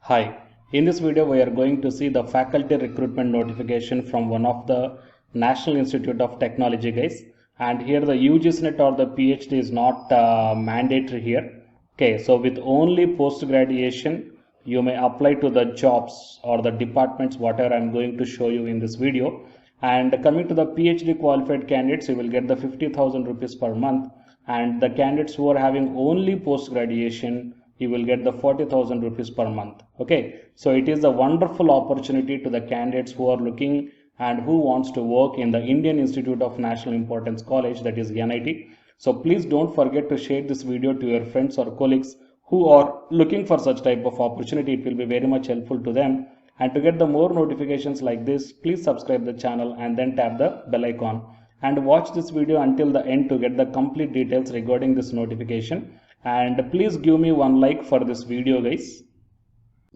Hi, in this video we are going to see the faculty recruitment notification from one of the National Institute of Technology guys, and here the UGCNET or the PhD is not mandatory here. Okay, so with only post graduation you may apply to the jobs or the departments whatever I am going to show you in this video. And coming to the PhD qualified candidates, you will get the 50,000 rupees per month, and the candidates who are having only post graduation, you will get the 40,000 rupees per month. Okay, so it is a wonderful opportunity to the candidates who are looking and who wants to work in the Indian Institute of National Importance College, that is NIT. So please don't forget to share this video to your friends or colleagues who are looking for such type of opportunity. It will be very much helpful to them. And to get the more notifications like this, please subscribe the channel and then tap the bell icon and watch this video until the end to get the complete details regarding this notification. And please give me one like for this video guys.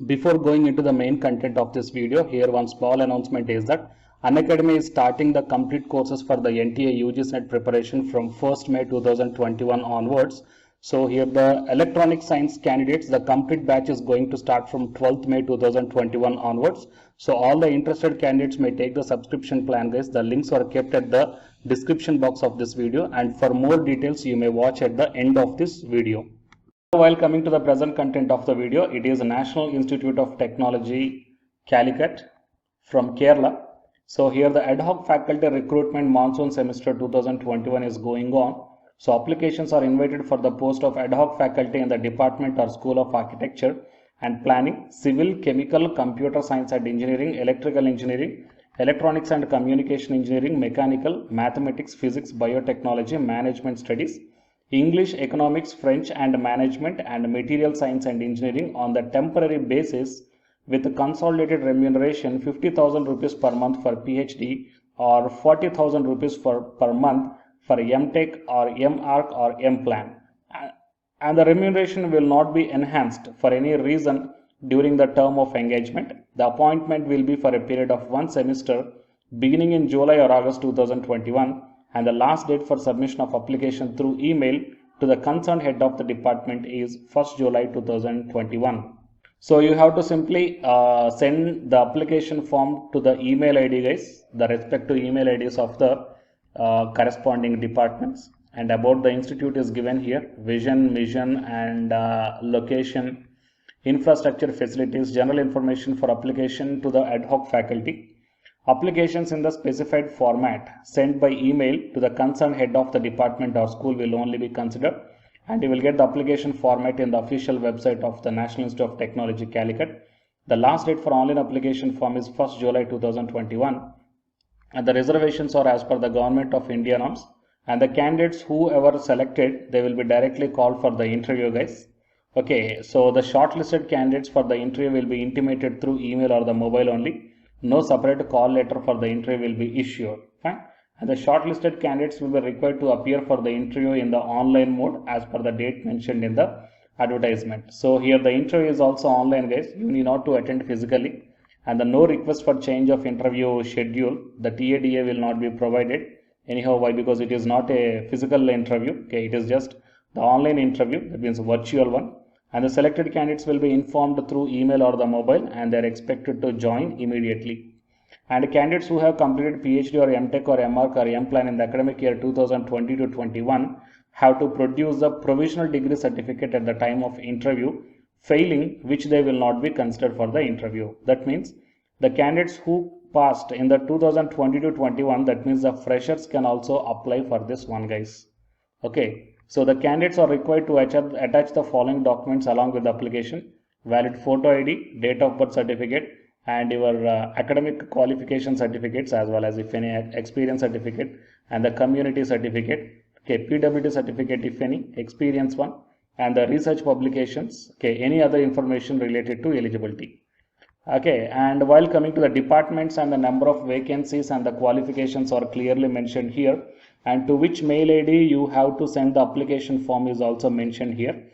Before going into the main content of this video, here one small announcement is that Unacademy is starting the complete courses for the NTA UGCNET preparation from 1st May 2021 onwards. So here the electronic science candidates, the complete batch is going to start from 12th May 2021 onwards. So all the interested candidates may take the subscription plan guys. The links are kept at the description box of this video, and for more details you may watch at the end of this video. While coming to the present content of the video, it is National Institute of Technology, Calicut from Kerala. So here the ad hoc faculty recruitment monsoon semester 2021 is going on. So applications are invited for the post of ad hoc faculty in the Department or School of Architecture and Planning, Civil, Chemical, Computer Science and Engineering, Electrical Engineering, Electronics and Communication Engineering, Mechanical, Mathematics, Physics, Biotechnology, Management Studies, English, Economics, French and Management, and Material Science and Engineering on the temporary basis with consolidated remuneration 50,000 rupees per month for PhD or 40,000 rupees per month for MTech or MArch or MPlan. And the remuneration will not be enhanced for any reason during the term of engagement. The appointment will be for a period of one semester beginning in July or August 2021, and the last date for submission of application through email to the concerned head of the department is 1st July 2021. So you have to simply send the application form to the email ID guys, the respective email IDs of the corresponding departments. And about the institute is given here: vision, mission and location, infrastructure, facilities, general information for application to the ad hoc faculty. Applications in the specified format sent by email to the concerned head of the department or school will only be considered, and you will get the application format in the official website of the National Institute of Technology, Calicut. The last date for online application form is 1st July 2021, and the reservations are as per the Government of India norms, and the candidates whoever selected, they will be directly called for the interview guys. Okay, so the shortlisted candidates for the interview will be intimated through email or the mobile only. No separate call letter for the interview will be issued. Fine. And the shortlisted candidates will be required to appear for the interview in the online mode as per the date mentioned in the advertisement. So here the interview is also online guys. You need not to attend physically, and the no request for change of interview schedule. The TADA will not be provided. Anyhow, why? Because it is not a physical interview. Okay, it is just the online interview, that means virtual one. And the selected candidates will be informed through email or the mobile, and they are expected to join immediately. And candidates who have completed PhD or MTech or MArch or MPlan in the academic year 2020 to 21 have to produce the provisional degree certificate at the time of interview, failing which they will not be considered for the interview. That means the candidates who passed in the 2020 to 21, that means the freshers can also apply for this one guys. Okay. So the candidates are required to attach the following documents along with the application: valid photo ID, date of birth certificate, and your academic qualification certificates, as well as if any experience certificate, and the community certificate. Okay, PWD certificate if any, experience one, and the research publications. Okay, any other information related to eligibility. Okay, and while coming to the departments and the number of vacancies and the qualifications are clearly mentioned here, and to which mail ID you have to send the application form is also mentioned here.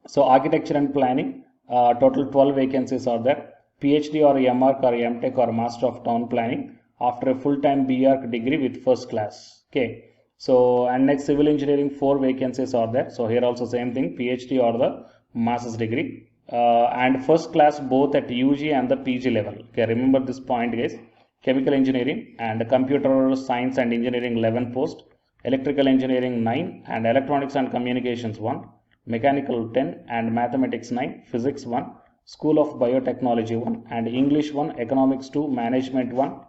So architecture and planning, total 12 vacancies are there. PhD or MArch or MTech or Master of Town Planning after a full-time BArch degree with first class. Okay, so and next civil engineering, 4 vacancies are there. So here also same thing, PhD or the master's degree. and first class both at UG and the PG level. Okay, remember this point, guys. Chemical engineering and computer science and engineering 11 post, electrical engineering 9, and electronics and communications 1, mechanical 10, and mathematics 9, physics 1, school of biotechnology 1, and English 1, economics 2, management 1.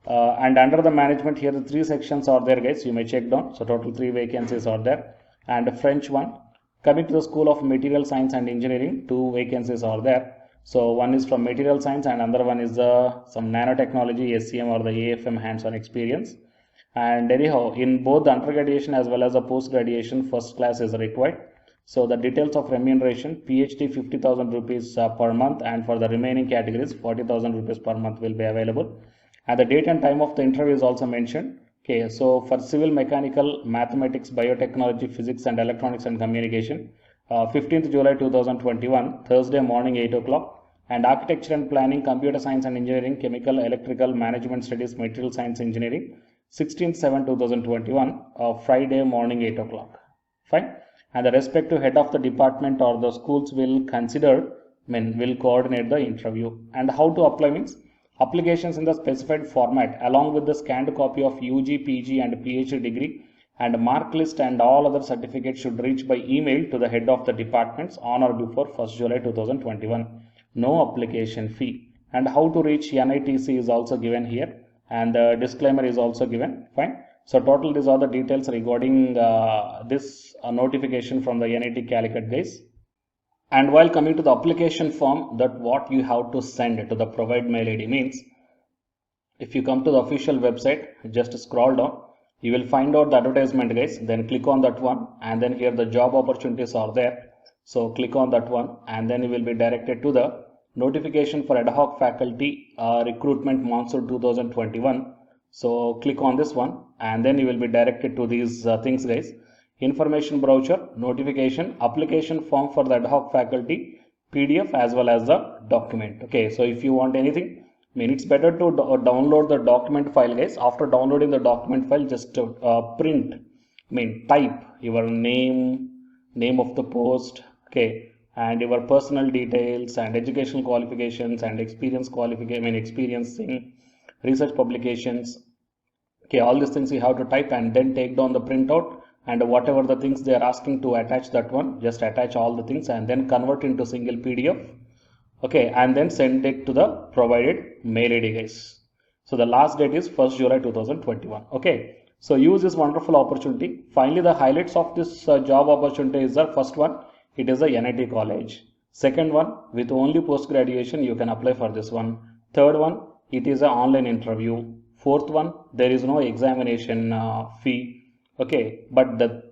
And under the management here the 3 sections are there, guys. You may check down. So total 3 vacancies are there, and French 1. Coming to the School of Material Science and Engineering, 2 vacancies are there. So one is from Material Science and another one is some nanotechnology, SCM or the AFM hands-on experience. And anyhow, in both the undergraduation as well as the post-graduation, first class is required. So the details of remuneration: PhD 50,000 rupees per month, and for the remaining categories 40,000 rupees per month will be available. And the date and time of the interview is also mentioned. Okay, so for civil, mechanical, mathematics, biotechnology, physics and electronics and communication, 15th July 2021, Thursday morning 8 o'clock. And architecture and planning, computer science and engineering, chemical, electrical, management studies, material science engineering, 16th 7 2021, Friday morning 8 o'clock. Fine. And the respective head of the department or the schools will will coordinate the interview. And how to apply means, applications in the specified format along with the scanned copy of UG, PG and PhD degree and mark list and all other certificates should reach by email to the head of the departments on or before 1st July 2021. No application fee. And how to reach NITC is also given here, and the disclaimer is also given. Fine. So total, these are the details regarding this notification from the NIT Calicut, guys. And while coming to the application form, that what you have to send to the provide mail ID means, if you come to the official website, just scroll down, you will find out the advertisement, guys. Then click on that one, and then here the job opportunities are there. So click on that one, and then you will be directed to the notification for ad hoc faculty recruitment monsoon 2021. So click on this one, and then you will be directed to these things, guys. Information brochure, notification, application form for the ad hoc faculty, PDF as well as the document. Okay, so if you want anything, it's better to download the document file, guys. After downloading the document file, just print, type your name of the post, okay, and your personal details and educational qualifications and experience experiencing research publications. Okay, all these things you have to type and then take down the printout, and whatever the things they are asking to attach, that one, just attach all the things and then convert into single PDF. Okay, and then send it to the provided mail ID, guys. So the last date is 1st July 2021. Okay, so use this wonderful opportunity. Finally, the highlights of this job opportunity is the first one, it is a NIT college. Second one, with only post graduation you can apply for this one. Third one, it is an online interview. Fourth one, there is no examination fee. Okay, but the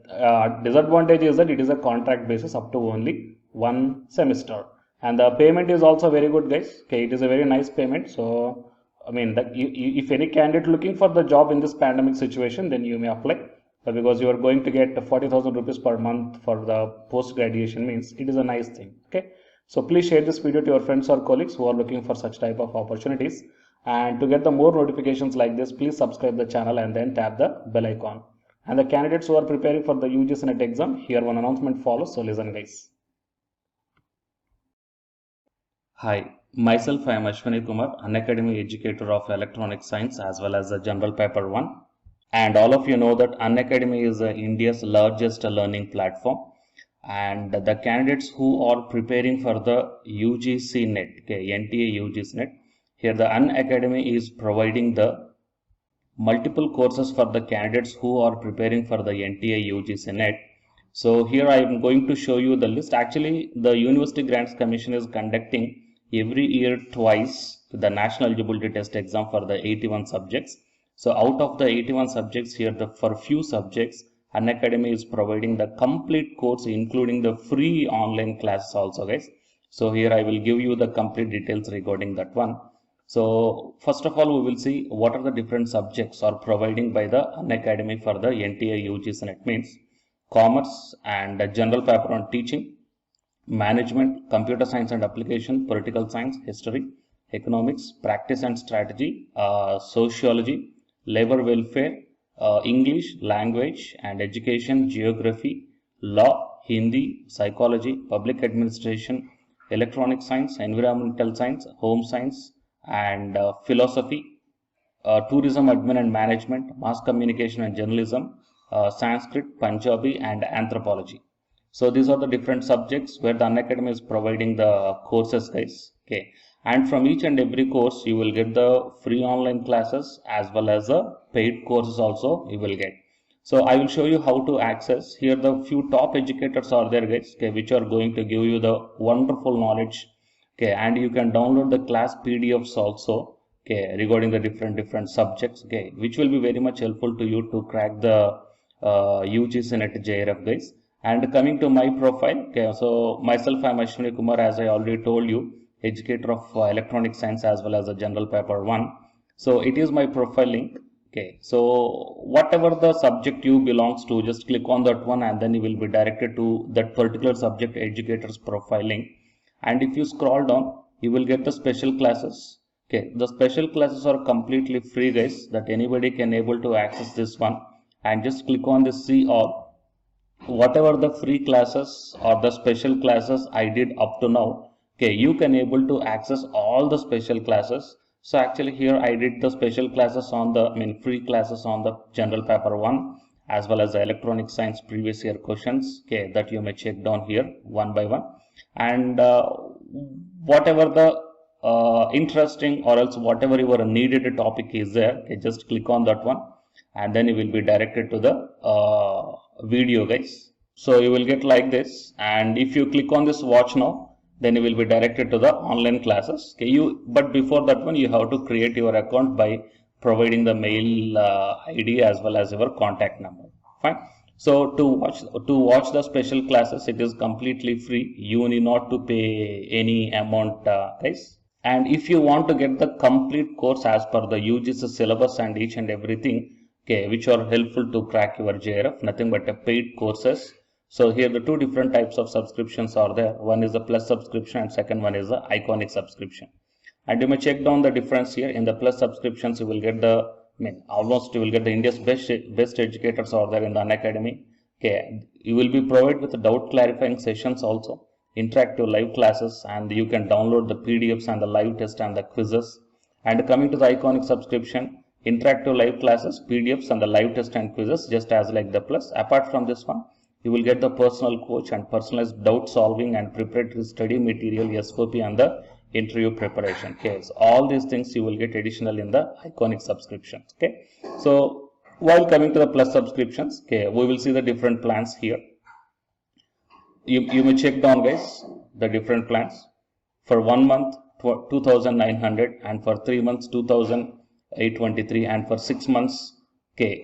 disadvantage is that it is a contract basis up to only 1 semester, and the payment is also very good, guys. Okay, it is a very nice payment. So if any candidate looking for the job in this pandemic situation, then you may apply, because you are going to get 40,000 rupees per month for the post graduation, means it is a nice thing. Okay, so please share this video to your friends or colleagues who are looking for such type of opportunities, and to get the more notifications like this, please subscribe the channel and then tap the bell icon. And the candidates who are preparing for the UGC NET exam, here one announcement follows, so listen, guys. Hi, myself I am Ashwani Kumar, Unacademy educator of electronic science as well as the general paper 1. And all of you know that Unacademy is India's largest learning platform, and the candidates who are preparing for the UGC NET, okay, NTA UGC NET, here the Unacademy is providing the multiple courses for the candidates who are preparing for the NTA UGC NET. So here I am going to show you the list. Actually, the University Grants Commission is conducting every year twice the National Eligibility Test exam for the 81 subjects. So out of the 81 subjects here, for few subjects, Unacademy is providing the complete course, including the free online classes also, guys. So here I will give you the complete details regarding that one. So first of all, we will see what are the different subjects are providing by the Unacademy for the NTA UGC NET, means commerce and general paper on teaching, management, computer science and application, political science, history, economics, practice and strategy, sociology, labor welfare, English, language and education, geography, law, Hindi, psychology, public administration, electronic science, environmental science, home science, and philosophy, tourism admin and management, mass communication and journalism, Sanskrit, Punjabi, and anthropology. So these are the different subjects where the Unacademy is providing the courses, guys. Okay, and from each and every course you will get the free online classes as well as the paid courses also you will get. So I will show you how to access. Here the few top educators are there, guys, okay, which are going to give you the wonderful knowledge. Okay, and you can download the class PDFs also, okay, regarding the different subjects, okay, which will be very much helpful to you to crack the UGC NET JRF, guys. And coming to my profile, okay, so myself, I'm Ashwini Kumar, as I already told you, educator of electronic science as well as a general paper 1. So it is my profile link. Okay, so whatever the subject you belongs to, just click on that one and then you will be directed to that particular subject educator's profile link. And if you scroll down, you will get the special classes. Okay, the special classes are completely free, guys, that anybody can able to access this one. And just click on the see all. Whatever the free classes or the special classes I did up to now, okay, you can able to access all the special classes. So actually here I did the special classes on the, free classes on the general paper 1 as well as the electronic science previous year questions, okay, that you may check down here one by one. And whatever the interesting or else whatever your needed topic is there, okay, just click on that one and then you will be directed to the video, guys. So you will get like this, and if you click on this watch now, then you will be directed to the online classes. Okay, but before that one you have to create your account by providing the mail ID as well as your contact number. Fine. So to watch the special classes, it is completely free. You need not to pay any amount, guys. And if you want to get the complete course as per the UGC syllabus and each and everything, okay, which are helpful to crack your JRF, nothing but a paid courses. So here the two different types of subscriptions are there. One is the plus subscription and second one is the iconic subscription. And you may check down the difference here. In the plus subscriptions, you will get the, almost you will get the India's best educators are there in the Unacademy. Okay, you will be provided with the doubt clarifying sessions also, interactive live classes, and you can download the PDFs and the live test and the quizzes. And coming to the iconic subscription, interactive live classes, PDFs and the live test and quizzes, just as like the plus. Apart from this one, you will get the personal coach and personalized doubt solving and preparatory study material, SOP, and the interview preparation. Okay, so all these things you will get additional in the iconic subscriptions. Okay, so while coming to the plus subscriptions, okay, we will see the different plans here. You may check down, guys, the different plans. For 1 month 2,900, and for 3 months 2,823, and for 6 months, okay,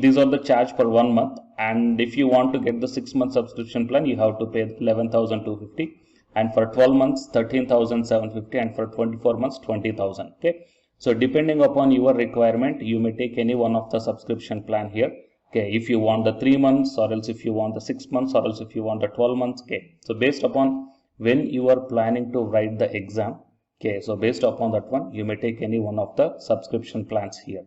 these are the charge for 1 month. And if you want to get the 6-month subscription plan, you have to pay 11,250, and for 12 months 13,750, and for 24 months 20,000. Okay, so depending upon your requirement, you may take any one of the subscription plan here. Okay, if you want the 3 months, or else if you want the 6 months, or else if you want the 12 months. Okay, so based upon when you are planning to write the exam, okay, so based upon that one, you may take any one of the subscription plans here.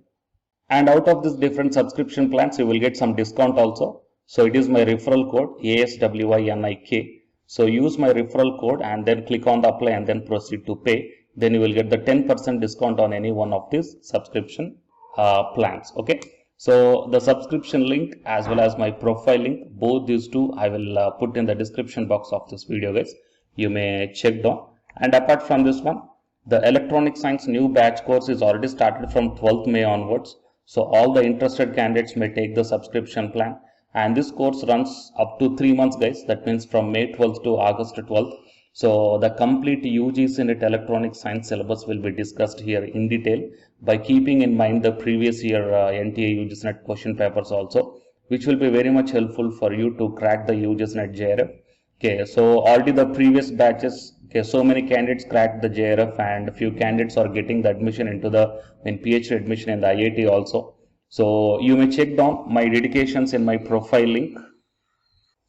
And out of this different subscription plans, you will get some discount also. So it is my referral code ASWINIK. So use my referral code and then click on the apply and then proceed to pay. Then you will get the 10% discount on any one of these subscription plans. Okay. So the subscription link as well as my profile link, both these two I will put in the description box of this video, guys. You may check down. And apart from this one, the electronic science new batch course is already started from 12th May onwards. So all the interested candidates may take the subscription plan, and this course runs up to 3 months, guys. That means from May 12th to August 12th. So the complete UGC NET electronic science syllabus will be discussed here in detail by keeping in mind the previous year NTA UGC NET question papers also, which will be very much helpful for you to crack the UGC NET JRF. Okay, so already the previous batches, okay, so many candidates cracked the JRF, and a few candidates are getting the admission into the PhD admission in the IIT also. So you may check down my dedications in my profile link.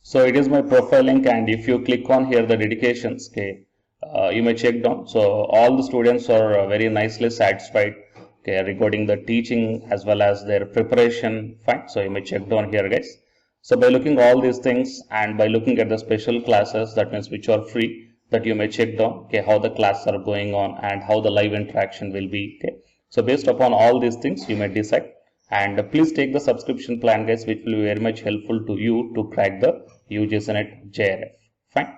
So it is my profile link, and if you click on here the dedications, okay, you may check down. So all the students are very nicely satisfied, okay, regarding the teaching as well as their preparation. Fine. So you may check down here, guys. So by looking all these things and by looking at the special classes, that means which are free, that you may check down, okay, how the classes are going on and how the live interaction will be. Okay, so based upon all these things you may decide, and please take the subscription plan, guys, which will be very much helpful to you to crack the UGC NET JRF. Fine.